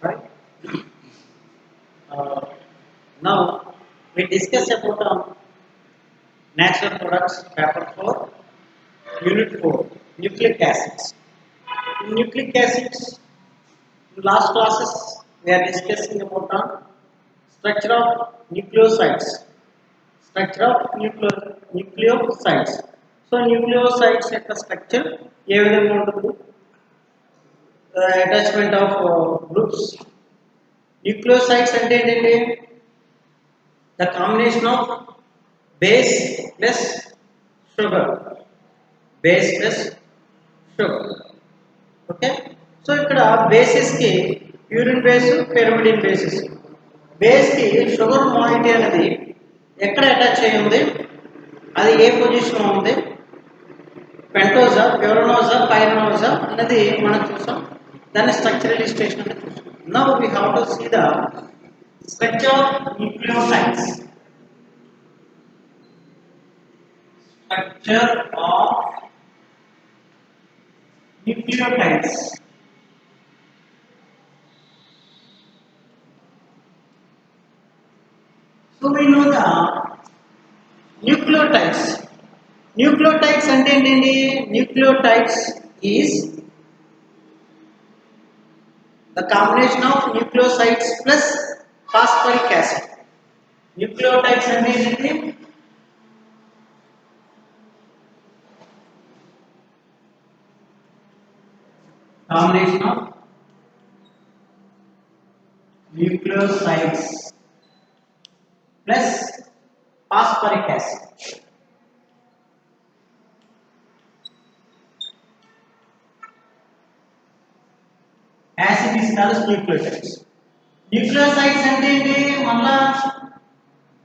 right? Now we discuss about natural products, paper 4, unit 4, nucleic acids. In nucleic acids, in last classes we are discussing about structure of nucleosides. Structure of nucleosides. So nucleosides యొక్క structure ఏ విధంగా ఉంటుంది? Attachment of groups. Nucleosides అంటే ఏంటంటే the combination of base plus sugar. Base plus sugar. Okay? So ఇక్కడ basis కి purine base, పెరిమిడిన్ basis. Base కి sugar mighty అనేది ఎక్కడ అటాచ్ అయి ఉంది, అది ఏ పొజిషన్ లో ఉంది, పెంటోజా, ప్యూరనోజా, పైరనోజా అనేది మనం చూసాం. దాన్ని స్ట్రక్చరల్ ఇలిస్ట్రేషన్ అనేది చూసాం. Now we have to see the structure of nucleotides. Structure of nucleotides. So we know the nucleotides. Nucleotides అంటే ఏంటండి? Nucleotides is the combination of nucleosides plus phosphoric acid. Nucleotides అంటే ఏంటండి? Combination of nucleosides plus phosphoric acid. Acid is called as nucleotides. Nucleosides అంటే ఏంటి? మళ్ళా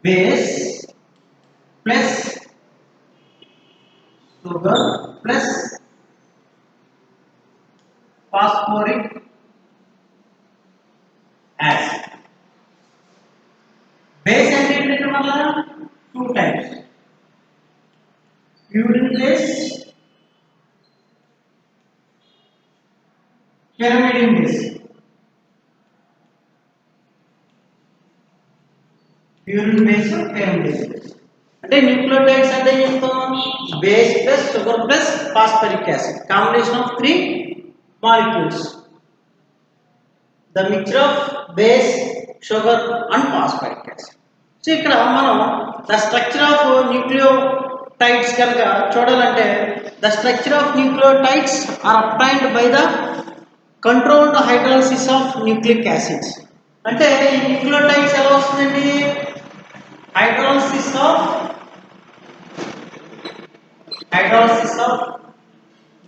base plus sugar plus phosphoric acid. Base అంటే ఏంటంటే మళ్ళా 2 types. Purine base, pyrimidine base. Purine base, pyrimidine base. అంటే nucleotides అంటే ఏం చెప్తాం? Base plus sugar plus phosphoric acid, combination of 3 molecules. The mixture of base, sugar and phosphoric acid. So ఇక్కడ మనం the structure of nucleotides కనుక చూడాలంటే the structure of nucleotides are obtained by the controlled hydrolysis of nucleic acids. అంటే ఈ nucleotides ఎలా వస్తుందండి? hydrolysis of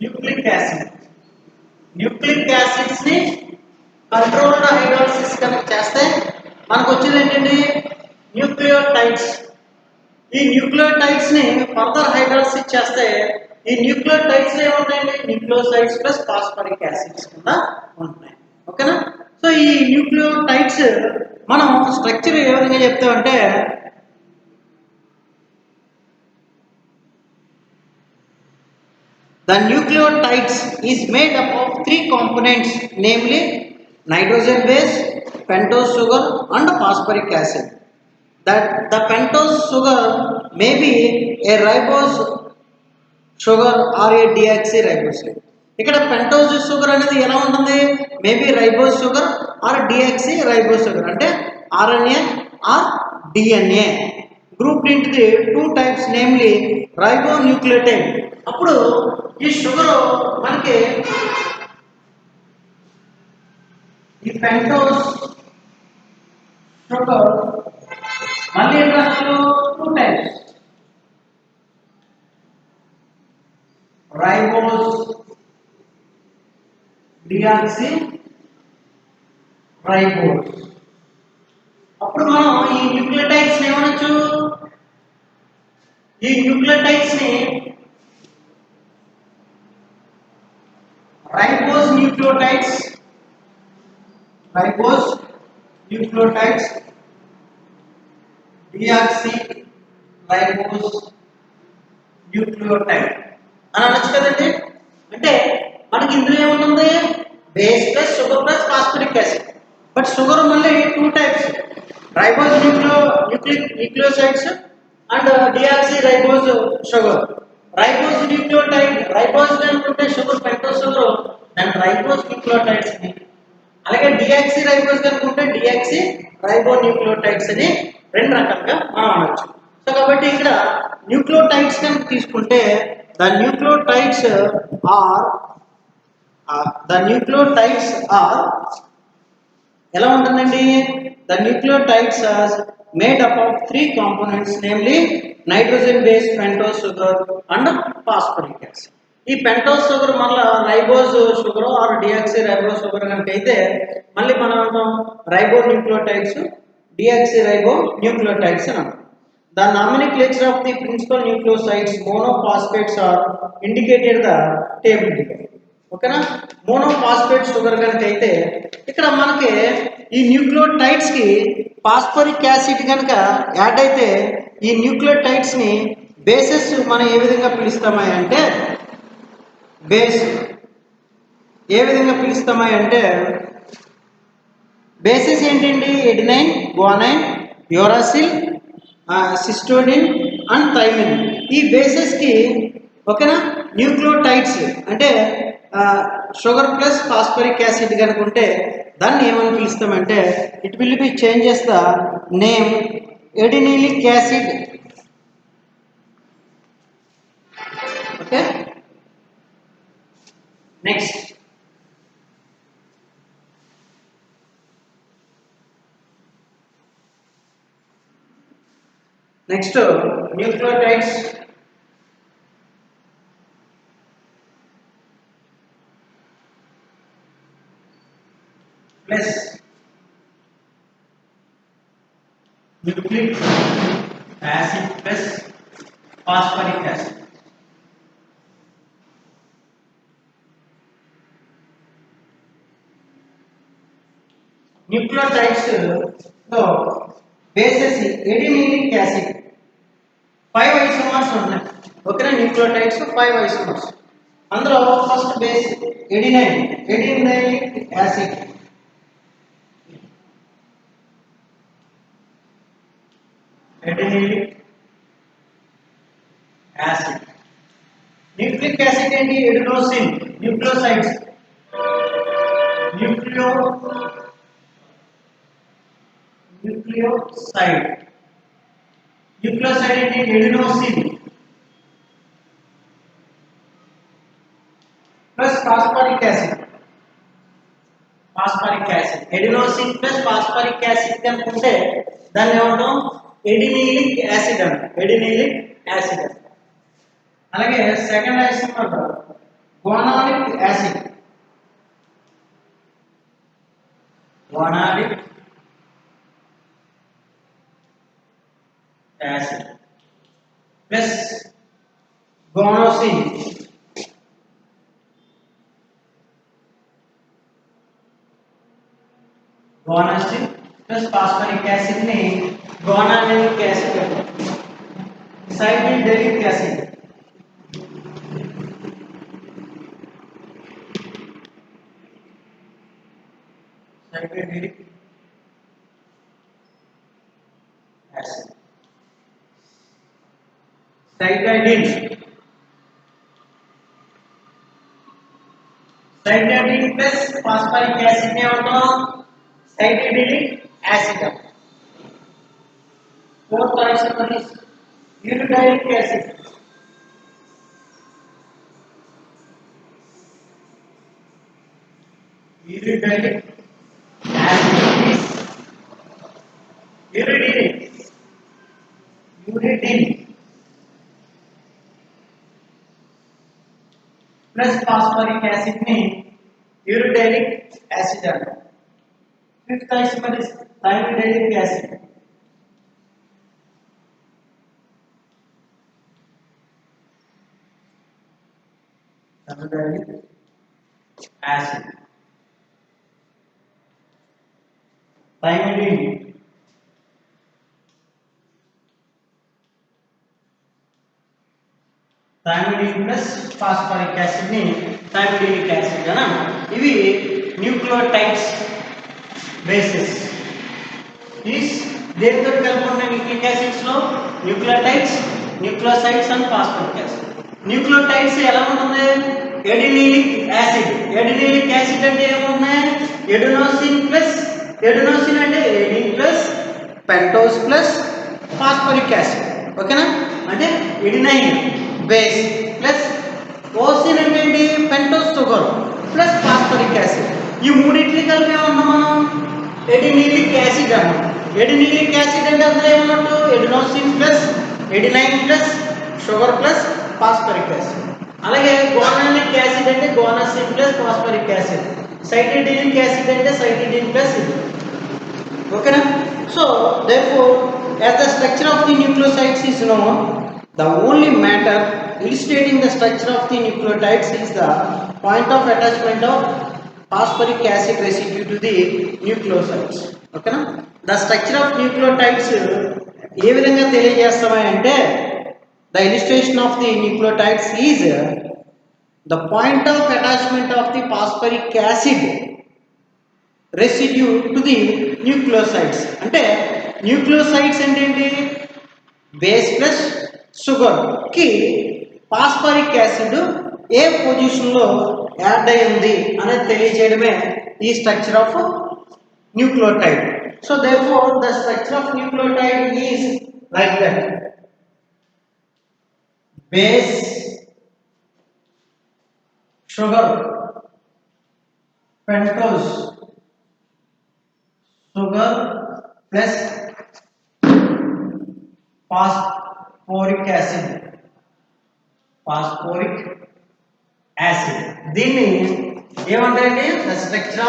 nucleic acid. Nucleic acids ని controlled hydrolysis కనుక చేస్తే మనకు వచ్చేది ఏంటండి? న్యూక్లియోటైడ్స్. ఈ న్యూక్లియోటైడ్స్ ని ఫర్దర్ హైడ్రోలిసిస్ చేస్తే ఈ న్యూక్లియోటైడ్స్ ఏముంటాయండి? న్యూక్లియోసైడ్స్ ప్లస్ ఫాస్ఫరిక్ యాసిడ్స్ కింద ఉంటాయి. ఓకేనా? సో ఈ న్యూక్లియోటైడ్స్ మనం స్ట్రక్చర్ ఏ విధంగా చెప్తామంటే the nucleotides is made up of 3 components, namely nitrogen base, pentose sugar and phosphoric acid. That the pentose sugar may be a ribose sugar or a deoxyriboside. ఇక్కడ pentose sugar అనేది ఎలా ఉంటుంది? Maybe ribose sugar or deoxy ribose sugar, అంటే RNA or DNA. Group into 2 types, namely ribonucleotide. అప్పుడు ఈ sugar మనకి ఈ pentose sugar మళ్ళీ రాష్ట్రంలో 2 types, రైబోస్ డియాక్సీ రైబోస్. అప్పుడు మనం ఈ న్యూక్లియోటైడ్స్ ఏమనొచ్చు? ఈ న్యూక్లియోటైడ్స్ ని ribose nucleotides, deoxyribose nucleotide అని అనొచ్చు కదండి. అంటే మనకి ఇందులో ఏముంటుంది? Base plus sugar plus phosphoric acid. But sugar మళ్ళీ two types, ribose nucleosides and deoxy ribose sugar. Ribose nucleotide, ribose అనుకుంటే షుగర్ పెంటోస్ షుగర్, దాని రైబోజ్ న్యూక్లియోటైడ్స్ అని. అలాగే డిఆక్సీ రైబోజ్ అనుకుంటే డిఆక్సీ రైబో న్యూక్లియోటైడ్స్ అని రెండు రకాలుగా మనం అనొచ్చు. సో కాబట్టి ఇక్కడ న్యూక్లియోటైడ్స్ కనుక తీసుకుంటే ద న్యూక్లియోటైడ్స్ ఆర్ ఎలా ఉంటుందండి? The nucleotides are made up of three components, namely nitrogen base pentose sugar and phosphoric acid. ఈ పెంటోస్ షుగర్ మళ్ళీ ribose sugar or deoxy ribose sugar కనుక అయితే మళ్ళీ మనం అంటాం రైబో న్యూక్లియోటైడ్స్, డిఆక్సీ రైబో న్యూక్లియోటైడ్స్ అని అంటాం. The nomenclature of the principal nucleosides monophosphates are indicated the table below. ఓకేనా? మోనోఫాస్ఫేట్ షుగర్ కనుక అయితే ఇక్కడ మనకి ఈ న్యూక్లియోటైడ్స్ కి ఫాస్ఫరిక్ యాసిడ్ కనుక యాడ్ అయితే ఈ న్యూక్లియోటైడ్స్ ని బేసెస్ మనం ఏ విధంగా పిలుస్తామా అంటే బేసెస్ ఏంటండి? Adenine, guanine, uracil, cytosine and thymine. ఈ బేసెస్ కి ఓకేనా న్యూక్లియోటైడ్స్ అంటే షుగర్ ప్లస్ ఫాస్ఫరిక్ యాసిడ్ కనుకుంటే దాన్ని ఏమని పిలుస్తామంటే it will be changes the name adenylic acid. Okay, next nucleotides plus nucleic acid plus phosphoric acid. Nucleotides లో బేసెస్ ఎడినిలిక్ యాసిడ్ 5 ఐసోమర్స్ ఉన్నాయి. ఓకేనా? Nucleotides 5 isomers. అందులో first base adenylic acid. Nucleic acid ఏంటి? Adenosine. Nucleosides nucleoside ఏంటి? Adenosine plus phosphoric acid. Adenosine plus phosphoric acid అనుకుంటే దాన్ని ఏమంటాం? Adenylic acid అంట. అలాగే second isomer guanylic acid. Plus guanosine. Plus phosphoric acid ని గోనాలిక్ యాసిడ్ అంటారు. Cytidylic acid. Cytidine plus phosphoric acid ని ఏమంటాం? Cytidylic acid. Fourth isomer is uridylic acid. Uridylic acid is uridine plus phosphoric acid में uridylic acid आता है. Fifth isomer is thiamidylic acid. thiamidylic acid. Thymidine plus phosphoric acid ని thymidylic acid అని అంటారు. ఇవి nucleotides. bases is దేనితో కలిపి ఉన్నాయి న్యూక్లిక్ యాసిడ్స్ లో nucleotides nucleosides and phosphoric acid nucleotides ఎలా ఉంటుంది ఎడినిలిక్ యాసిడ్ ఎడినిలిక్ యాసిడ్ అంటే ఏమున్నాయి ఎడినోసిన్ ప్లస్ ఎడినోసిన్ అంటే adenine plus pentose plus phosphoric acid ఓకేనా అంటే ఎడినైన్ బేస్ ప్లస్ ఓసిన్ అంటే ఏంటి pentose sugar plus phosphoric acid ఈ మూడింటిని కలిపి ఏమన్నా మనం ఎడినిలిక్ యాసిడ్ అన్నమాట ఎడినిలిక్ యాసిడ్ అంటే అందులో ఏమన్నట్టు adenosine plus adenine plus sugar plus phosphoric acid అలాగే గోనాలిక్ యాసిడ్ అంటే guanosine plus phosphoric acid cytidylic acid అంటే సైటిడిన్ ప్లస్ ఇది ఓకేనా so therefore as the structure of the nucleosides is known the only matter illustrating the structure of the nucleotides is the point of attachment of phosphoric acid residue to the nucleosides ఓకేనా the structure of nucleotides ఏ విధంగా తెలియజేస్తామా అంటే the illustration of the nucleotides is the point of attachment of the phosphoric acid residue to the nucleosides అంటే nucleosides అంటే ఏంటి base plus sugar కి phosphoric acid ఏ position లో add అయి ఉంది అనేది తెలియజేయడమే ఈ structure of nucleotide so therefore the structure of nucleotide is like that base sugar pentose sugar plus phosphoric acid దీన్ని ఏమంటారండి ద స్ట్రక్చర్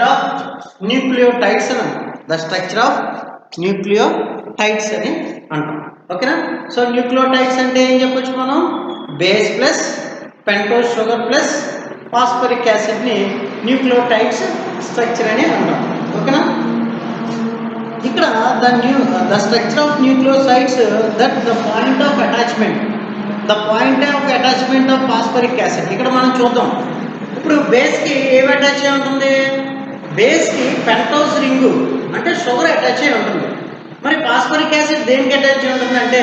ఆఫ్ న్యూక్లియోటైడ్స్ అని ద స్ట్రక్చర్ ఆఫ్ న్యూక్లియోటైడ్స్ అని అంటాం ఓకేనా సో న్యూక్లియోటైడ్స్ అంటే ఏం చెప్పొచ్చు మనం base plus pentose sugar plus phosphoric acid ని న్యూక్లియోటైడ్స్ స్ట్రక్చర్ అని అంటాం ఓకేనా ఇక్కడ the structure of nucleosides that the point of attachment of phosphoric acid ఇక్కడ మనం చూద్దాం ఇప్పుడు బేస్ కి ఏమి అటాచ్ అయి ఉంటుంది బేస్ కి పెంటోస్ రింగ్ అంటే షుగర్ అటాచ్ అయి ఉంటుంది మరి ఫాస్ఫరిక్ యాసిడ్ దేనికి అటాచ్ అయి ఉంటుంది అంటే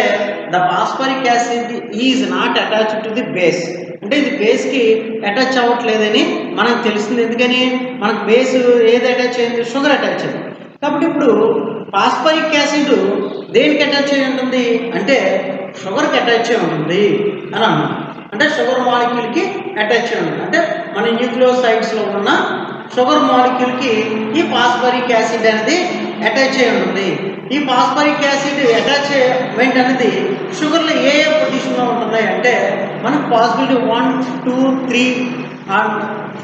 the phosphoric acid is not attached to the base అంటే ఇది బేస్ కి అటాచ్ అవ్వట్లేదని మనకు తెలిసింది ఎందుకని మనకు బేస్ ఏది అటాచ్ అయింది షుగర్ అటాచ్ అయింది కాబట్టి ఇప్పుడు ఫాస్ఫరిక్ యాసిడ్ దేనికి అటాచ్ అయి ఉంటుంది అంటే షుగర్కి అటాచ్ అయి ఉంటుంది అని అన్నాం అంటే షుగర్ మాలిక్యూల్కి అటాచ్ అయి ఉంటుంది అంటే మన న్యూక్లియోసైడ్స్లో ఉన్న షుగర్ మాలిక్యూల్కి ఈ ఫాస్ఫరిక్ యాసిడ్ అనేది అటాచ్ అయి ఉంటుంది ఈ ఫాస్ఫరిక్ యాసిడ్ అటాచ్మెంట్ అనేది షుగర్లో ఏ పొజిషన్లో ఉంటున్నాయి అంటే మనకు పాసిబిలిటీ 1, 2, 3 అండ్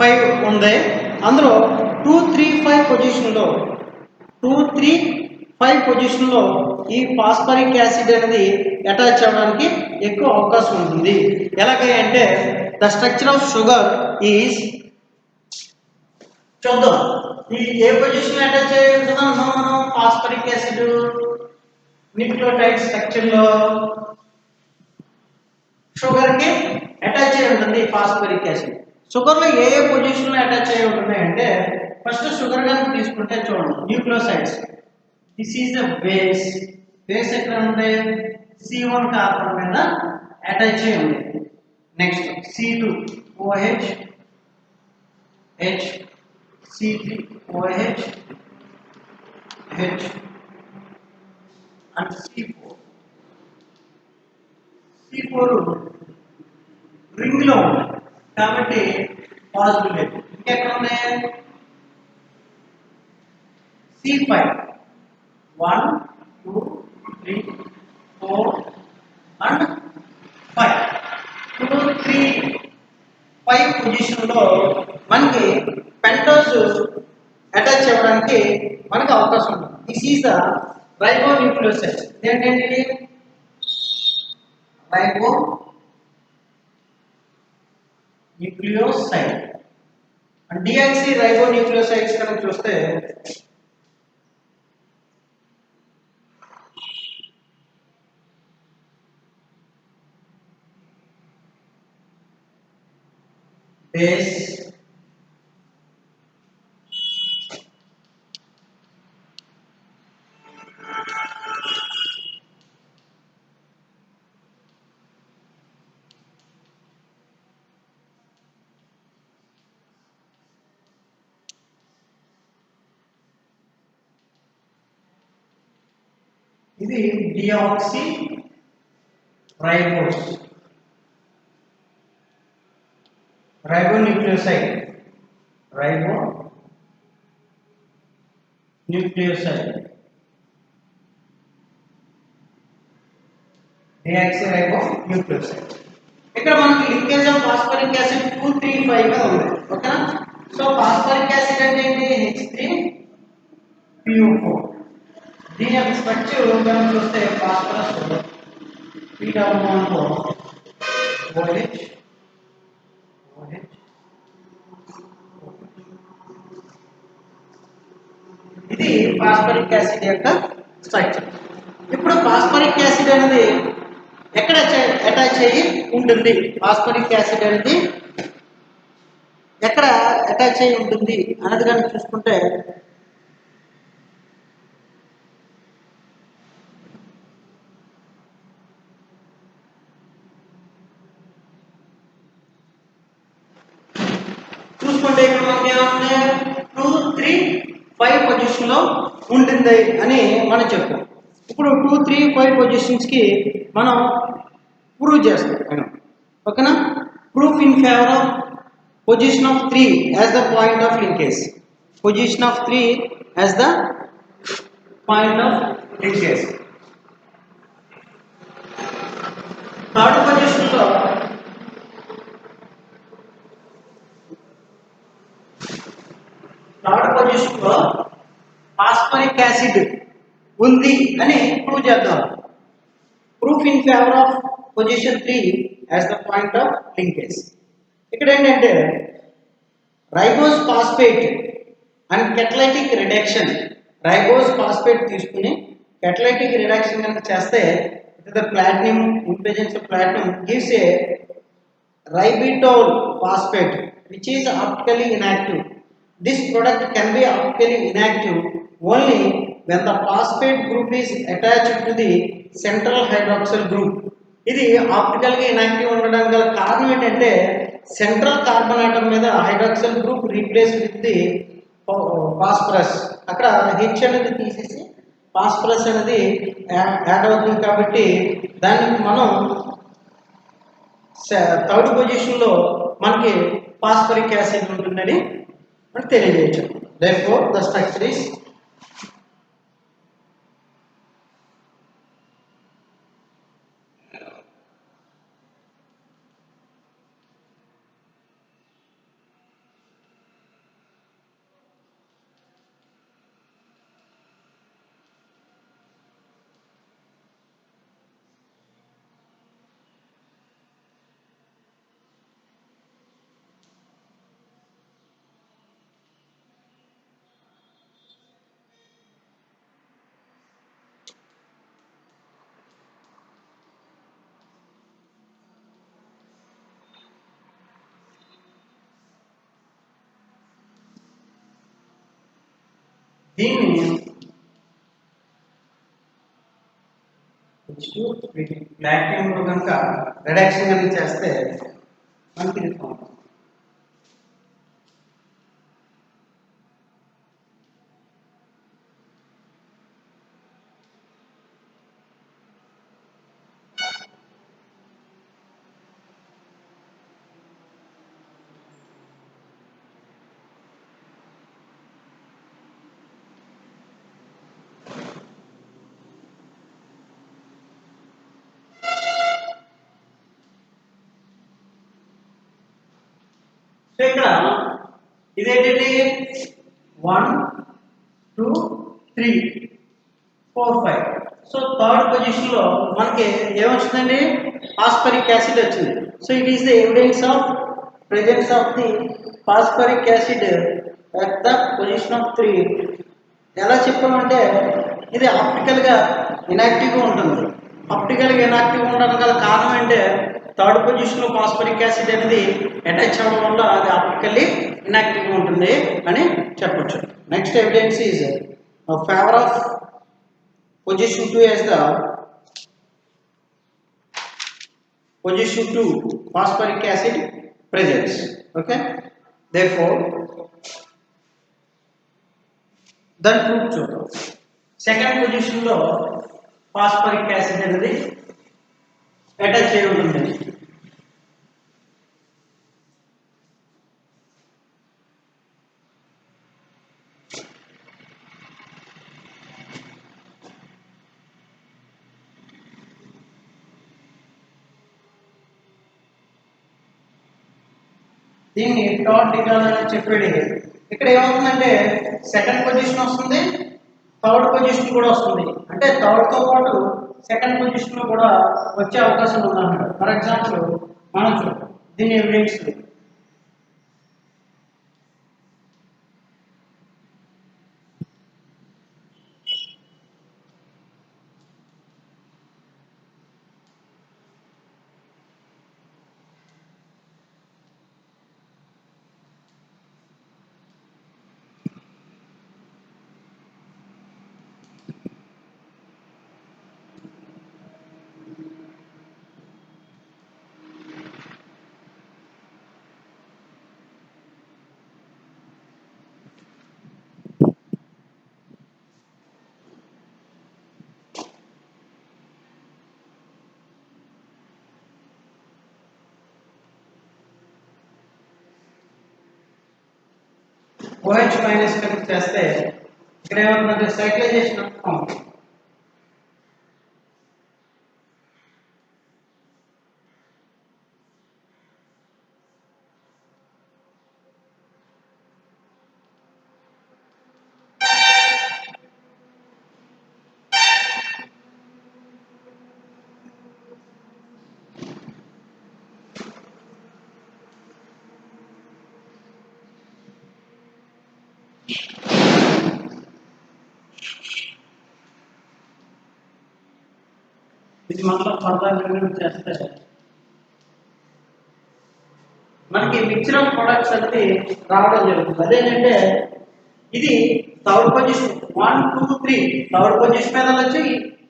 5 ఉంది అందులో 2, 3, 5 పొజిషన్లో 2, 3, 5 పొజిషన్లో ఈ ఫాస్ఫరిక్ యాసిడ్ అనేది అటాచ్ అవ్వడానికి ఎక్కువ అవకాశం ఉంటుంది ఎలాగంటే the structure of sugar is చూద్దాం ఈ ఏ పొజిషన్ అటాచ్ అయ్యి ఉంటుందో మనం ఫాస్ఫరిక్ యాసిడ్ న్యూక్లియోటైడ్ స్ట్రక్చర్ లో షుగర్ కి అటాచ్ అయి ఉంటుంది ఫాస్ఫరిక్ యాసిడ్ షుగర్ లో ఏ పొజిషన్ లో అటాచ్ అయి ఉంటుంది అంటే ఫస్ట్ షుగర్ కనుక తీసుకుంటే చూడండి nucleosides this is the base ఎక్కడ ఉంది C1 కార్బన్ మీద అటాచ్ అయి ఉంది next C2 OH H C3 OH H and C4 ring లో ఉంది కాబట్టి పాజిటివ్ ఇంకెక్కడ ఉన్నాయి C5 1 2 3 4 and 5 2 3 5 పొజిషన్ లో మనకి పెంటోస్ అటాచ్ అవ్వడానికి మనకు అవకాశం ఉంది దిస్ ఈజ్ ద రైబోన్యూక్లియోసైడ్ ఏంటంటే రైబోన్యూక్లియోసైడ్ అండ్ డిఆక్సీ రైబోన్యూక్లియోసైడ్స్ కనుక చూస్తే base ఇది డిఆక్సీ రైబోస్, రైబోన్యూక్లియోసైడ్, రైబోన్యూక్లియోసైడ్, డిఆక్సీ రైబోన్యూక్లియోసైడ్. ఇక్కడ మనకి లింకేజ్ ఆఫ్ ఫాస్ఫరిక్ యాసిడ్ 2,3,5 గా ఉంది. ఓకేనా? సో ఫాస్ఫరిక్ యాసిడ్ అంటే ఏంటి? H3PO4. దీని యొక్క స్ట్రక్చర్ మనం చూస్తే ఫాస్ఫరస్ P-double-bond-O OH, ఇది ఫాస్ఫరిక్ యాసిడ్ యొక్క స్ట్రక్చర్. ఇప్పుడు ఫాస్ఫరిక్ యాసిడ్ అనేది ఎక్కడ అటాచ్ అయ్యి ఉంటుంది? ఫాస్ఫరిక్ యాసిడ్ అనేది ఎక్కడ అటాచ్ అయ్యి ఉంటుంది అనేది కానీ చూసుకుంటే ఇక్కడ మనకి ఏముంది? 2, 3, 5 పొజిషన్ లో ఉంటుంది అని మనం చెప్పాం. ఇప్పుడు 2, 3, 5 పొజిషన్స్ కి మనం ప్రూవ్ చేస్తాం. ఓకేనా? Proof in favour of position of 3 as the point of linkage. Position of 3 as the point of linkage. Third position లో ఫాస్ఫరిక్ యాసిడ్ ఉంది అని ప్రూవ్ చేద్దాం. Proof in favour of position 3 as the point of linkage. ఇక్కడ ఏంటంటే ribose phosphate and catalytic reduction. Ribose phosphate తీసుకుని catalytic reduction కనుక చేస్తే the platinum, in presence of platinum gives a ribitol phosphate which is optically inactive. This product can be optically inactive only when the phosphate group is attached to the central hydroxyl group. ఇది optical గా inactive ఉండడానికి గల కారణం ఏంటంటే central carbon atom మీద hydroxyl group replace with the phosphorus. అక్కడ H అనేది తీసేసి ఫాస్ఫరస్ అనేది యాడ్ అవుతుంది కాబట్టి దానికి మనం థర్డ్ పొజిషన్ లో మనకి ఫాస్ఫరిక్ యాసిడ్ ఉంటుందని మనం తెలియజేయచ్చు. Therefore the structure is దీన్ని ప్లాటినంలో కనుక రిడక్షన్ కనుక చేస్తే మనకి ఇది ఫామ్. సో ఇక్కడ ఇదేంటంటే 1, 2, 3, 4, 5. సో థర్డ్ పొజిషన్ లో మనకి ఏమొచ్చిందండి? ఫాస్ఫరిక్ యాసిడ్ వచ్చింది. So it is the evidence of presence of the phosphoric acid at the position of 3. ఎలా చెప్పామంటే ఇది ఆప్టికల్ గా ఇనాక్టివ్ గా ఉంటుంది. ఆప్టికల్ గా ఇనాక్టివ్ ఉండడానికి గల కారణం అంటే థర్డ్ పొజిషన్ లో ఫాస్ఫరిక్ యాసిడ్ అనేది అటాచ్ అవ్వడం వల్ల అది ఆప్టికల్లీ ఇనాక్టివ్ గా ఉంటుంది అని చెప్పొచ్చు. Next evidence is favour of position 2 as the position 2 phosphoric acid presence. Okay, therefore then proof చూద్దాం. సెకండ్ పొజిషన్ లో ఫాస్ఫరిక్ యాసిడ్ అనేది అటాచ్ అయి ఉంటుంది. దీన్ని టాట్ డికాల్ అని చెప్పేది. ఇక్కడ ఏమవుతుందంటే సెకండ్ పొజిషన్ వస్తుంది, థర్డ్ పొజిషన్ కూడా వస్తుంది. అంటే థర్డ్ తో పాటు సెకండ్ పొజిషన్ లో కూడా వచ్చే అవకాశం ఉందన్నమాట. ఫర్ ఎగ్జాంపుల్ మనం దీని ఎవిడెన్స్ OH మైనస్ కనుక చేస్తే ఇక్కడ ఏమవుతుందంటే సైక్లైజేషన్ ఆఫ్ కాంపౌండ్. ఇది మనలో ఫర్దర్ చేస్తే మనకి మిక్చర్ ఆఫ్ ప్రొడక్ట్స్ అనేది రావడం జరుగుతుంది. అదేంటంటే ఇది థర్డ్ పొజిషన్ 1 2 3 థర్డ్ పొజిషన్ మీద వచ్చి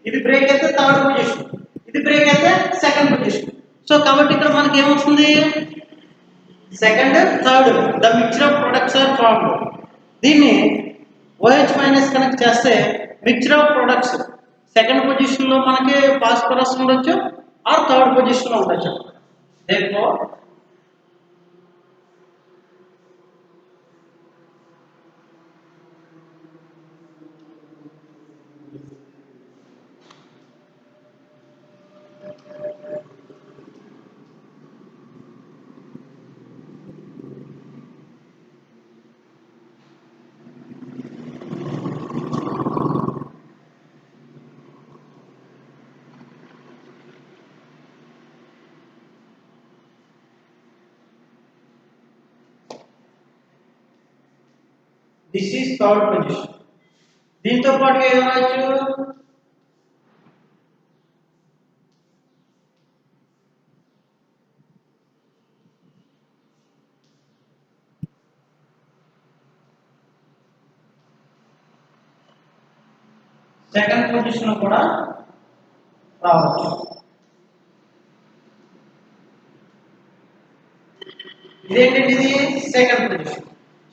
ఇది బ్రేక్ అయితే థర్డ్ పొజిషన్, ఇది బ్రేక్ అయితే సెకండ్ పొజిషన్. సో కాబట్టి ఇక్కడ మనకి ఏమొస్తుంది, second third the mixture of products are formed. దీన్ని OH మైనస్ కనెక్ట్ చేస్తే mixture of products second position లో మనకి ఫాస్ఫరస్ ఉండొచ్చు ఆర్ థర్డ్ పొజిషన్ లో ఉండొచ్చు. therefore this is third position. దీంతో పాటు ఏం రాయొచ్చు, సెకండ్ పొజిషన్ కూడా రావచ్చు. ఇదేంటంటే ఇది second position.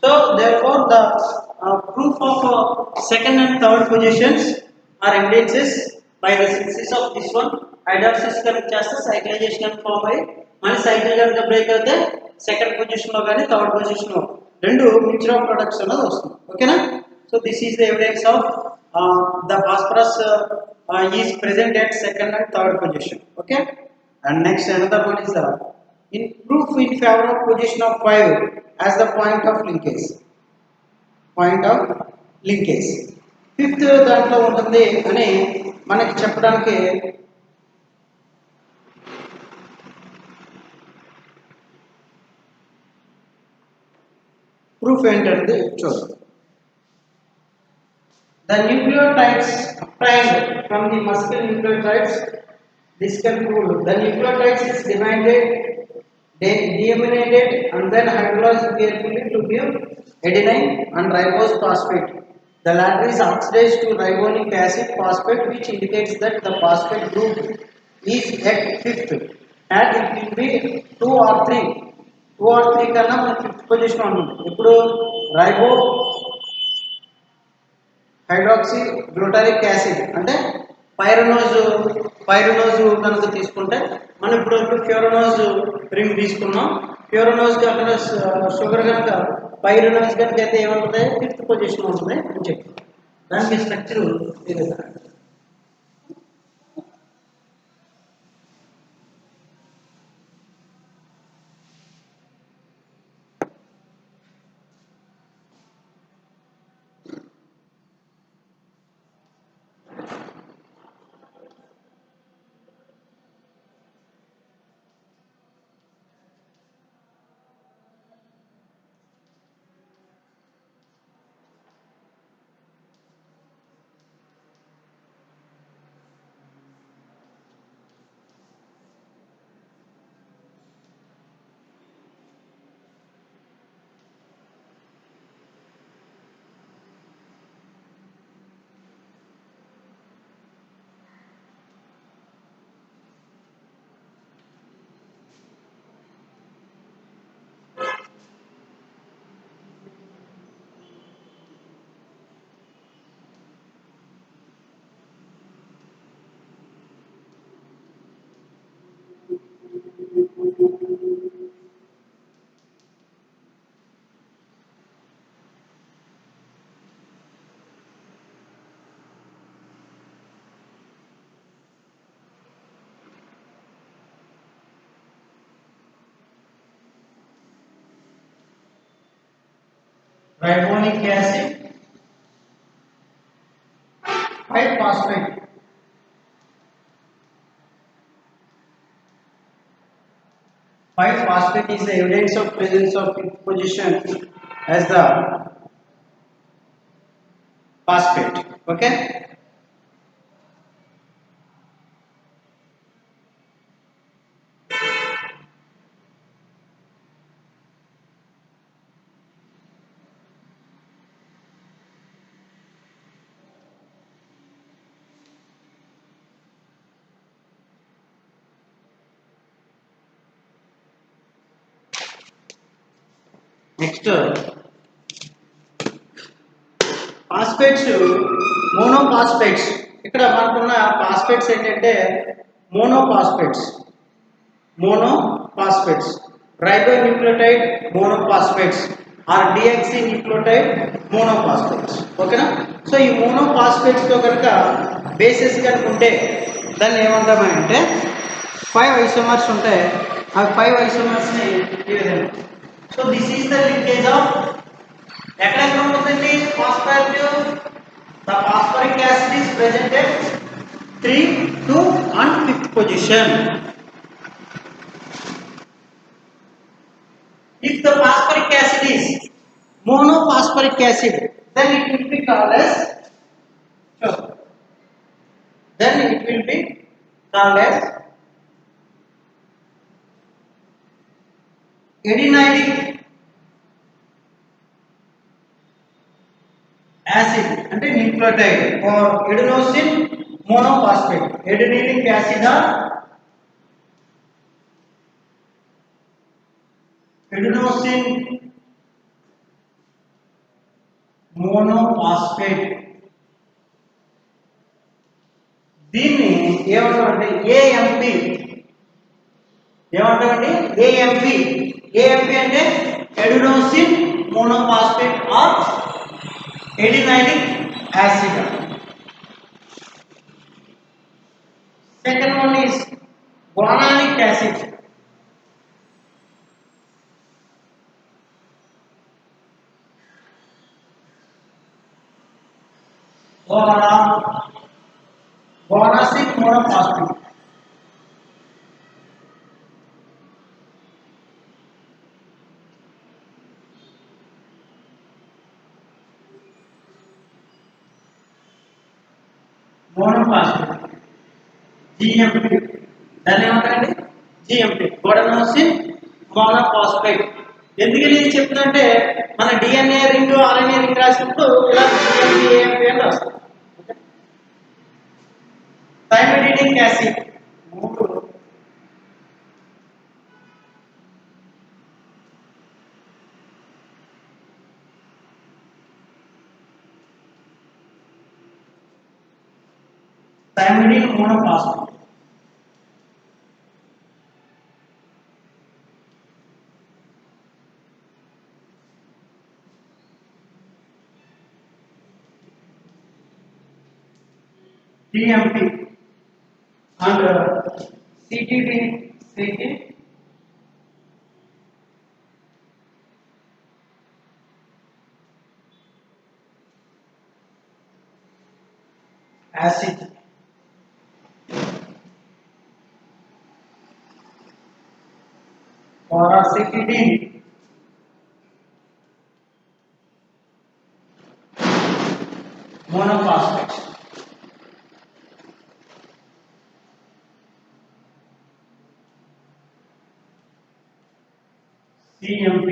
So therefore the proof of second and third positions are evidences by the synthesis of this one. హైడ్రాక్సిస్ కనుక చేస్తే సైక్లైజేషన్ అని ఫామ్ అయ్యి మళ్ళీ సైకిల్ కనుక బ్రేక్ అయితే సెకండ్ పొజిషన్ లో కానీ థర్డ్ పొజిషన్ లో రెండు మిక్చర్ ఆఫ్ ప్రొడక్ట్స్ అనేది వస్తుంది. ఓకేనా. So this is the evidence of the phosphorus is present at second and third position. Okay. And next another one is in proof in favor of position of 5 as the point of linkage. Point of linkage. Fifth దాంట్లో ఉంటుంది అని మనకి చెప్పడానికి proof ఏంటంటే చూద్దాం. The nucleotides obtained from the muscle nucleotides, this can prove the nucleotides is divided, deaminated and then hydrolyzed carefully to give adenine and ribose phosphate. The latter is oxidized to ribonic acid phosphate, which indicates that the phosphate group is at fifth. And it will be 2 or 3 కన్నా మన fifth position ఉంటుంది. ఇప్పుడు రైబో hydroxy గ్లూటారిక్ acid అంటే పైరనోజ్ పైరనోజ్ కనుక తీసుకుంటే మనం ఇప్పుడు ఫ్యూరనోజ్ ring తీసుకున్నాం. ఫ్యూరనోజ్ కాకుండా షుగర్ కనుక పైరనోజ్ కనుక అయితే ఏముంటుంది, 5th పొజిషన్ ఉంటుంది అని చెప్పి దానికి స్ట్రక్చర్ ఇది. Ribonic acid, 5-phosphate. 5-phosphate is the evidence of presence of 5th position as the phosphate. Okay. Next phosphates, monophosphates. ఇక్కడ మనకున్న ఫాస్ఫేట్స్ ఏంటంటే మోనోఫాస్ఫేట్స్, రైబోన్యూక్లియోటైడ్ మోనోఫాస్ఫేట్స్ ఆర్ డిఎక్సీ న్యూక్లియోటైడ్ మోనోఫాస్ఫేట్స్. ఓకేనా? సో ఈ మోనోఫాస్ఫేట్స్ తో కనుక బేసెస్ కనుక ఉంటే దాన్ని ఏమంటామంటే 5 ఐసోమర్స్ ఉంటాయి. ఆ 5 ఐసోమర్స్ ని ఈ విధంగా. So this is the linkage of ఎక్కడ ఉంటుందండి phosphate. The phosphoric acid is present at 3, 2 and 5th position. If the phosphoric acid is monophosphoric acid, then it will be called as adenylate acid అంటే nucleotide or adenosine monophosphate. Adenylate acid or adenosine monophosphate. దీన్ని ఏమంటారంటే AMP. ఏమంటారండి? AMP. AMP అంటే adenosine monophosphate or adenylate acid. Second one is guanonic acid. Guanosic monophosphate. Monophosphate. GMP. దాన్ని ఏమంటారండి? GMP. Guanosic monophosphate. ఎందుకని ఇది చెప్తుందంటే మన డిఎన్ఏ రింగ్ ఆర్ఎన్ఏ రింగ్ రాసినప్పుడు ఇలా GMP అని రాస్తాం. Thymidinic acid. thymidine monophosphate. TMP and CTD acid. For acetylene monophosphate. CMP.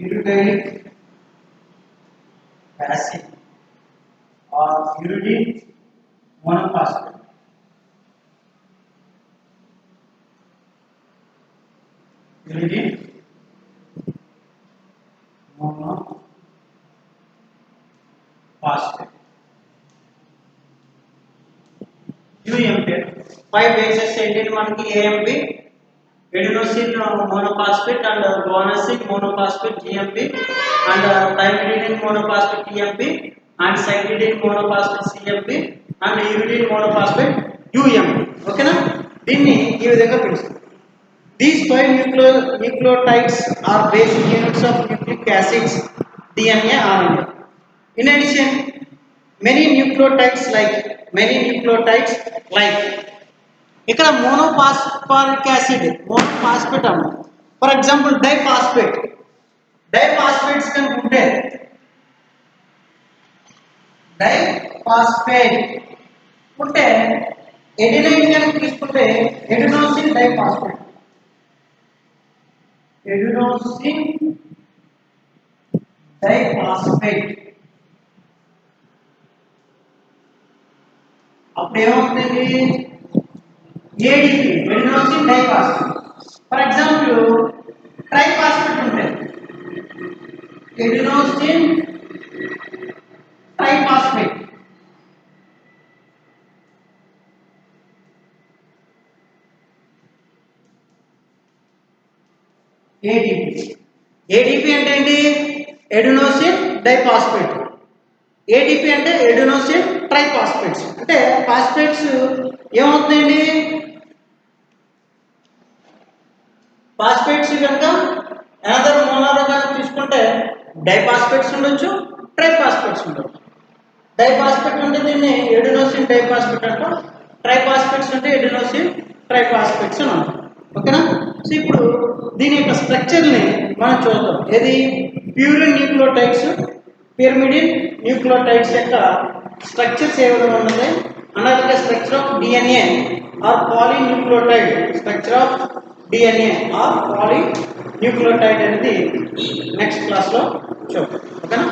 Uric acid or uridine monophosphate. Uridine monophosphate. UMP. 5 bases ఏంటి మనకి AMP, adenosine monophosphate and guanosine monophosphate GMP and thymidine monophosphate TMP and cytidine monophosphate CMP and uridine monophosphate UMP. ఓకేనా? దీన్ని ఈ విధంగా పిలుస్తాం. These 5 nucleotides are basic units of nucleic acids DNA RNA. In addition, many nucleotides like ఇక్కడ మోనోఫాస్ఫరిక్ acid monophosphate అన్న for example డైఫాస్ఫేట్స్ కనుక ఉంటే adenine కనుక తీసుకుంటే ఎడినోసిన్ డైఫాస్ఫేట్ అప్పుడు ఏమవుతుంది ADP adenosine diphosphate. For example triphosphate ఉంటే ఎడినోసిన్ ట్రైఫాస్ఫేట్. ADP అంటే ఏంటి? Adenosine diphosphate. ADP అంటే ఎడినోసిన్ ట్రైఫాస్ఫేట్స్. అంటే ఫాస్ఫేట్స్ ఏమవుతుందండి? ఫాస్ఫేట్స్ కనుక అనదర్ మోనోమర్ తీసుకుంటే డైఫాస్ఫేట్స్ ఉండొచ్చు, ట్రైఫాస్ఫేట్స్ ఉండొచ్చు. డైఫాస్ఫేట్ అంటే దీన్ని ఎడినోసిన్ డైఫాస్ఫేట్ అంటాం, ట్రైఫాస్ఫేట్స్ అంటే ఎడినోసిన్ ట్రైఫాస్ఫేట్స్ అని అంటాం. ఓకేనా? సో ఇప్పుడు దీని యొక్క స్ట్రక్చర్ని మనం చూద్దాం. ఏది? ప్యూరిన్ న్యూక్లియోటైడ్స్, పిరిమిడిన్ న్యూక్లియోటైడ్స్ యొక్క స్ట్రక్చర్స్ ఏ విధంగా ఉన్నాయి అన్నట్లుగా structure of DNA or polynucleotide, structure of DNA or polynucleotide అనేది నెక్స్ట్ క్లాస్లో చూద్దాం. ఓకేనా?